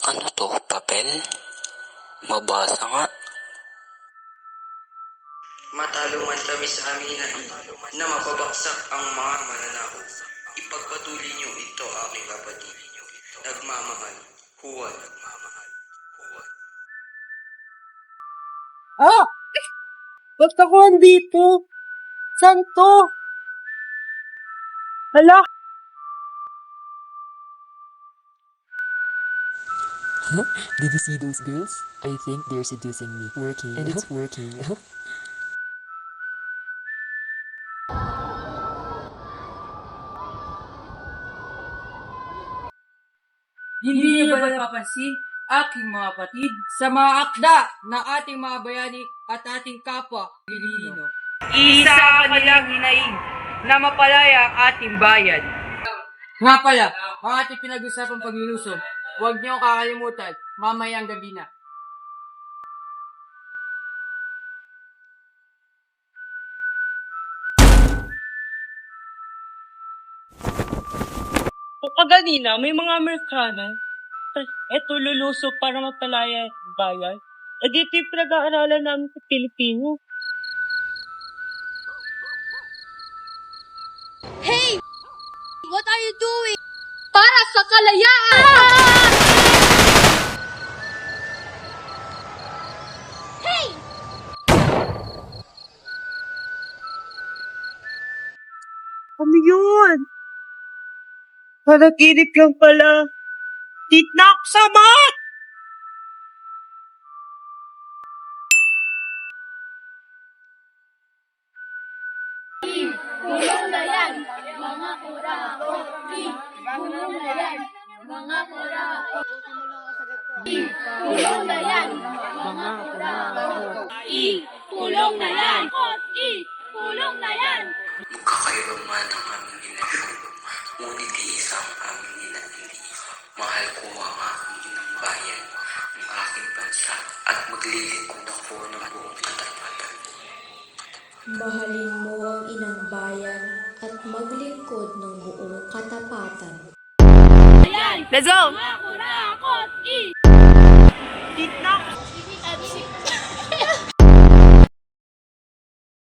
Ano to? Papel? Mabasa nga. Matalo man kami sa aminan na mapabaksak ang mga mananakot. Ipagpatuloy niyo ito, aking kapatid. Nagmamahal, Juan. Ah! Ba't ako andito? Saan to? Hala? Did you see those girls? I think they're seducing me. Working. And it's working. Hindi niyo ba napapansin, aking mga kapatid, sa mga akda na ating mga bayani at ating kapwa Pilipino? Isa ang kanilang hinaing na mapalaya ang ating bayan. Nga pala, ang ating pinag-usapang paglilusong, huwag niyo kakalimutan, mamayang gabi na. Kaganina, may mga Amerikano. Eto lulusog para mapalaya ang bayan. E dito yung pinag-aaralan namin sa Pilipino. Hey! What are you doing? Para sa kalayaan! Hey! Ano yun? Panaginip lang pala. Titnak sa mat! Kulong na yan, mga kurako. Kulong na yan, mga kurako. Kulong na yan, mga kurako. Kulong na yan. Kulong na yan. Magkakaiba man ang aming relasyon, ngunit iisa ang aming ninanili. Mahal ko ang aking inang bayan, ang aking bansa, at maglilingkod ako ng buong katapatan. Mahalin mo ang inang bayan at maglingkod ng buong katapatan. Let's go! Mga kurakot! Titnak